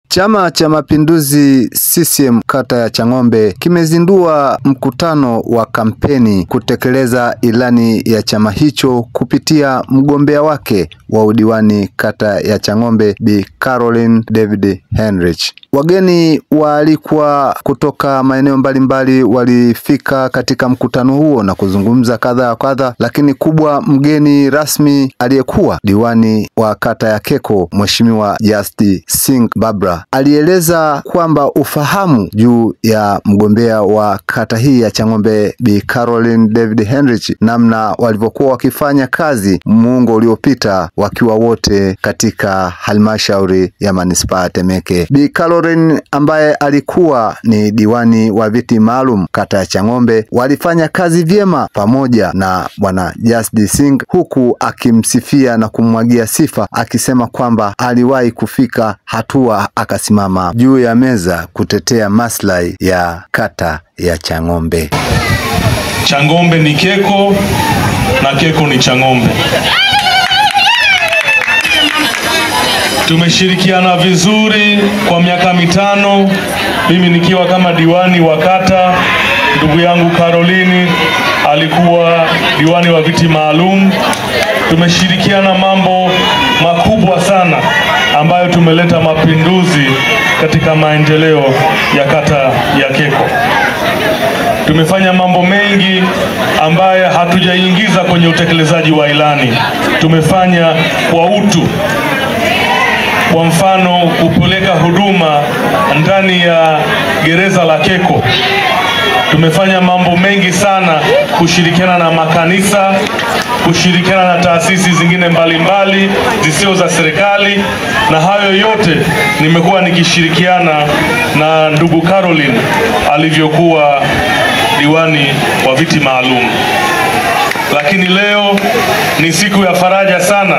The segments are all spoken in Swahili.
Chama cha Mapinduzi CCM kata ya Chang'ombe kimezindua mkutano wa kampeni kutekeleza ilani ya chama hicho kupitia mgombea wake wa udiwani kata ya Chang'ombe Bi Caroline David Henrich. Wageni waalikwa kutoka maeneo mbalimbali walifika katika mkutano huo na kuzungumza kadha, lakini kubwa, mgeni rasmi aliyekuwa diwani wa kata ya Keko Mheshimiwa Jasdi Singh Babra alieleza kwamba ufahamu juu ya mgombea wa kata hii ya Chang'ombe Bi Caroline David Henrich, namna walivyokuwa wakifanya kazi muongo uliopita wakiwa wote katika halmashauri ya manispaa ya Temeke. Bi Caroline ambaye alikuwa ni diwani wa viti maalum kata ya Chang'ombe walifanya kazi vyema pamoja na bwana Jasdi Singh, huku akimsifia na kumwagia sifa akisema kwamba aliwahi kufika hatua akasimama juu ya meza kutetea maslahi ya kata ya Chang'ombe. Chang'ombe ni Keko na Keko ni Chang'ombe. Tumeshirikiana vizuri kwa miaka mitano, mimi nikiwa kama diwani wa kata, ndugu yangu Caroline alikuwa diwani wa viti maalum. Tumeshirikiana mambo makubwa sana ambayo tumeleta mapinduzi katika maendeleo ya kata ya Keko. Tumefanya mambo mengi ambayo hatujaingiza kwenye utekelezaji wa ilani. Tumefanya kwa utu. Kwa mfano, kupeleka huduma ndani ya gereza la Keko. Tumefanya mambo mengi sana kushirikiana na makanisa, kushirikiana na taasisi zingine mbalimbali zisio za serikali, na hayo yote nimekuwa nikishirikiana na ndugu Caroline alivyokuwa diwani wa viti maalum. Lakini leo ni siku ya faraja sana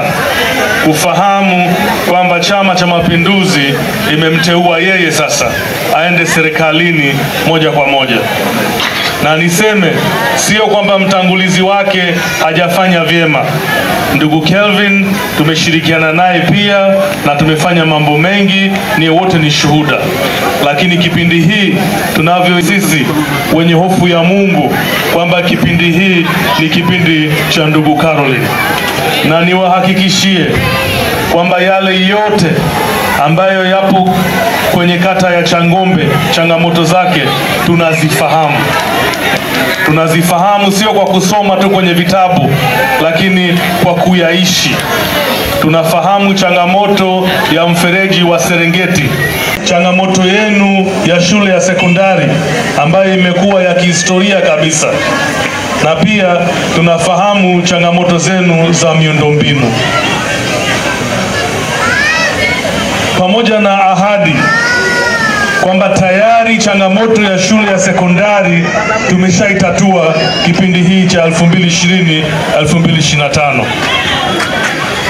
kufahamu kwamba Chama cha Mapinduzi imemteua yeye sasa aende serikalini moja kwa moja. Na niseme sio kwamba mtangulizi wake hajafanya vyema. Ndugu Kelvin tumeshirikiana naye pia na tumefanya mambo mengi, ni wote ni shuhuda. Lakini kipindi hii tunavyo sisi wenye hofu ya Mungu kwamba kipindi hii ni kipindi cha ndugu Caroline. Na niwahakikishie kwamba yale yote ambayo yapo kwenye kata ya Chang'ombe, changamoto zake tunazifahamu. Tunazifahamu sio kwa kusoma tu kwenye vitabu, lakini kwa kuyaishi. Tunafahamu changamoto ya mfereji wa Serengeti, changamoto yenu ya shule ya sekondari ambayo imekuwa ya kihistoria kabisa, na pia tunafahamu changamoto zenu za miundombinu. Pamoja na ahadi kwamba tayari changamoto ya shule ya sekondari tumeshaitatua kipindi hii cha 2020-2025.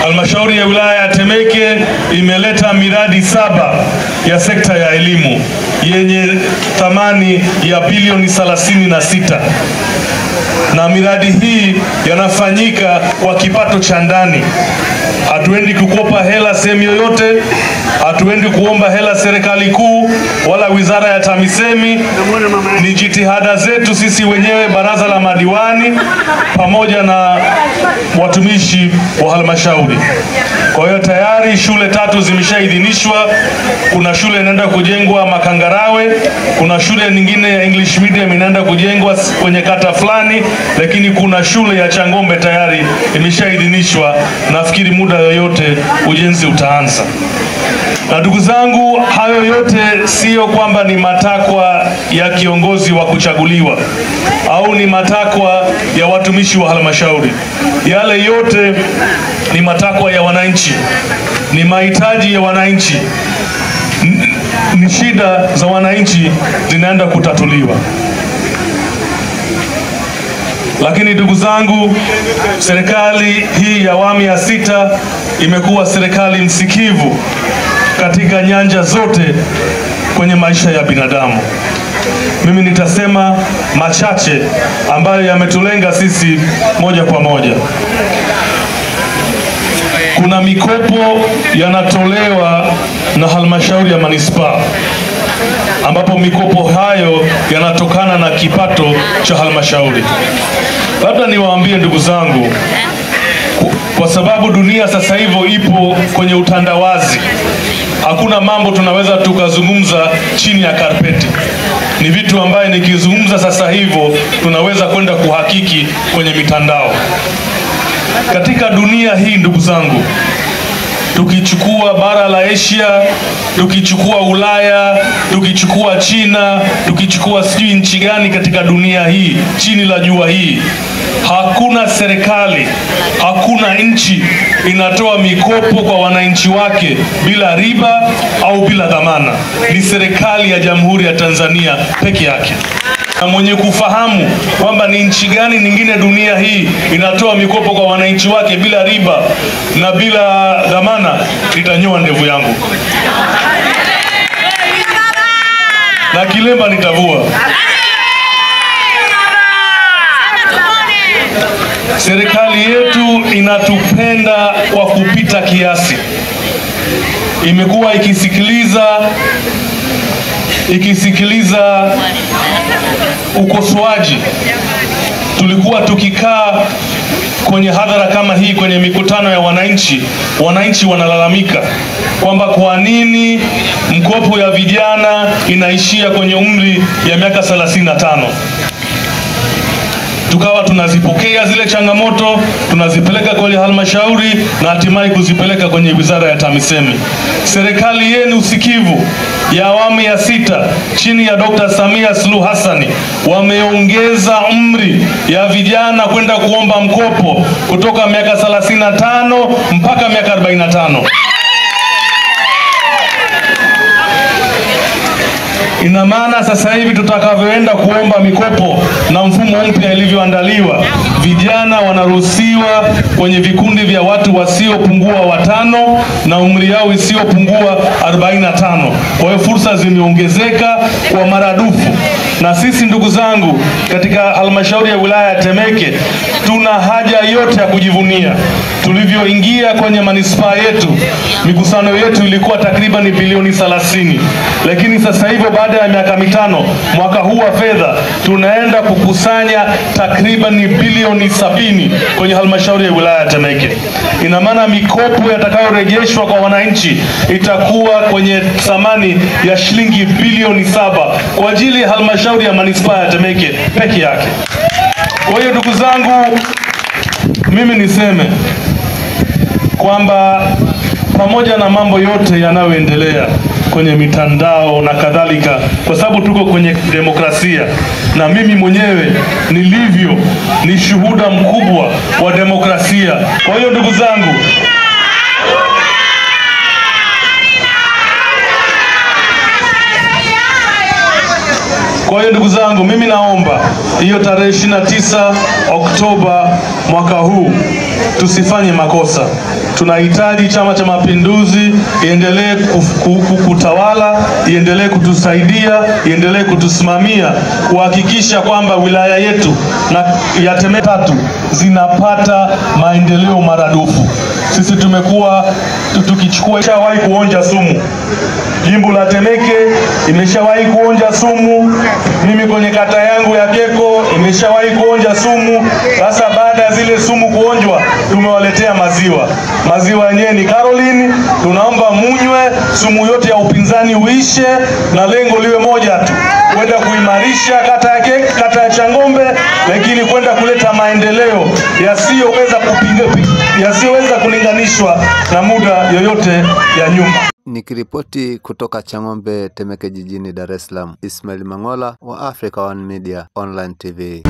Halmashauri ya wilaya ya Temeke imeleta miradi 7 ya sekta ya elimu yenye thamani ya bilioni 36. Na miradi hii yanafanyika kwa kipato cha ndani. Hatuendi kukopa hela sehemu yoyote, hatuendi kuomba hela serikali kuu wala wizara ya TAMISEMI. Ni jitihada zetu sisi wenyewe, baraza la madiwani pamoja na watumishi wa halmashauri. Kwa hiyo tayari shule 3 zimeshaidhinishwa. Kuna shule inaenda kujengwa Makangarawe, kuna shule nyingine ya English medium inaenda kujengwa kwenye kata fulani, lakini kuna shule ya Chang'ombe tayari imeshaidhinishwa. Nafikiri muda yoyote ujenzi utaanza. Na ndugu zangu, hayo yote sio kwamba ni matakwa ya kiongozi wa kuchaguliwa au ni matakwa ya watumishi wa halmashauri. Yale yote ni matakwa ya wananchi, ni mahitaji ya wananchi, ni shida za wananchi zinaenda kutatuliwa. Lakini ndugu zangu, serikali hii ya awamu ya 6 imekuwa serikali msikivu katika nyanja zote kwenye maisha ya binadamu. Mimi nitasema machache ambayo yametulenga sisi moja kwa moja. kuna mikopo yanatolewa na halmashauri ya manispaa, ambapo mikopo hayo yanatokana na kipato cha halmashauri. Labda niwaambie ndugu zangu, kwa sababu dunia sasa hivi ipo kwenye utandawazi, hakuna mambo tunaweza tukazungumza chini ya karpeti. Ni vitu ambaye nikizungumza sasa hivi tunaweza kwenda kuhakiki kwenye mitandao. Katika dunia hii ndugu zangu, tukichukua bara la Asia, tukichukua Ulaya, tukichukua China, tukichukua sijui nchi gani katika dunia hii, chini la jua hii, hakuna serikali, hakuna nchi inatoa mikopo kwa wananchi wake bila riba au bila dhamana. Ni serikali ya Jamhuri ya Tanzania peke yake. Na mwenye kufahamu kwamba ni nchi gani nyingine dunia hii inatoa mikopo kwa wananchi wake bila riba na bila dhamana, nitanyoa ndevu yangu na kilemba nitavua. Serikali yetu inatupenda kwa kupita kiasi. Imekuwa ikisikiliza ukosoaji. Tulikuwa tukikaa kwenye hadhara kama hii, kwenye mikutano ya wananchi wanalalamika kwamba kwa nini mkopo ya vijana inaishia kwenye umri ya miaka 35. Tukawa tunazipokea zile changamoto, tunazipeleka kwenye halmashauri na hatimaye kuzipeleka kwenye Wizara ya TAMISEMI. Serikali yenu usikivu ya awamu ya 6 chini ya Dr. Samia Suluhu Hassan wameongeza umri ya vijana kwenda kuomba mkopo kutoka miaka 35 mpaka miaka 45. Ina maana sasa hivi tutakavyoenda kuomba mikopo na mfumo mpya ilivyoandaliwa, vijana wanaruhusiwa kwenye vikundi vya watu wasiopungua 5 na umri yao isiyopungua 45. Kwa hiyo fursa zimeongezeka kwa maradufu. Na sisi ndugu zangu katika halmashauri ya wilaya ya Temeke tuna haja yote ya kujivunia. Tulivyoingia kwenye manispaa yetu, mikusano yetu ilikuwa takriban bilioni 30. Lakini sasa hivi baada ya miaka 5, mwaka huu wa fedha tunaenda kukusanya takriban bilioni 70 kwenye halmashauri ya wilaya ya Temeke. Ina maana mikopo yatakayorejeshwa kwa wananchi itakuwa kwenye thamani ya shilingi bilioni 7 kwa ajili ya halmashauri ya manispaa ya Temeke peke yake. Kwa hiyo ndugu zangu, mimi niseme kwamba pamoja na mambo yote yanayoendelea kwenye mitandao na kadhalika, kwa sababu tuko kwenye demokrasia na mimi mwenyewe nilivyo ni shuhuda mkubwa wa demokrasia. Kwa hiyo ndugu zangu, mimi naomba hiyo tarehe 29 Oktoba mwaka huu tusifanye makosa. Tunahitaji Chama cha Mapinduzi iendelee kutawala, iendelee kutusaidia, iendelee kutusimamia kuhakikisha kwamba wilaya yetu na ya Temeke 3 zinapata maendeleo maradufu. Sisi tumekuwa tukichukua, imeshawahi kuonja sumu. Jimbo la Temeke imeshawahi kuonja sumu. Mimi kwenye kata yangu ya Keko imeshawahi kuonja sumu. Sasa baada ya zile sumu kuonjwa, tumewaletea maziwa. Maziwa yenyewe ni Caroline. Tunaomba munywe, sumu yote ya upinzani uishe na lengo liwe moja tu, kwenda kuimarisha kata ya Changombe, lakini kwenda kuleta maendeleo yasiyoweza kulinganishwa na muda yoyote ya nyuma. Nikiripoti kutoka Changombe, Temeke jijini Dar es Salaam, Ismail Mangola wa Africa One Media Online TV.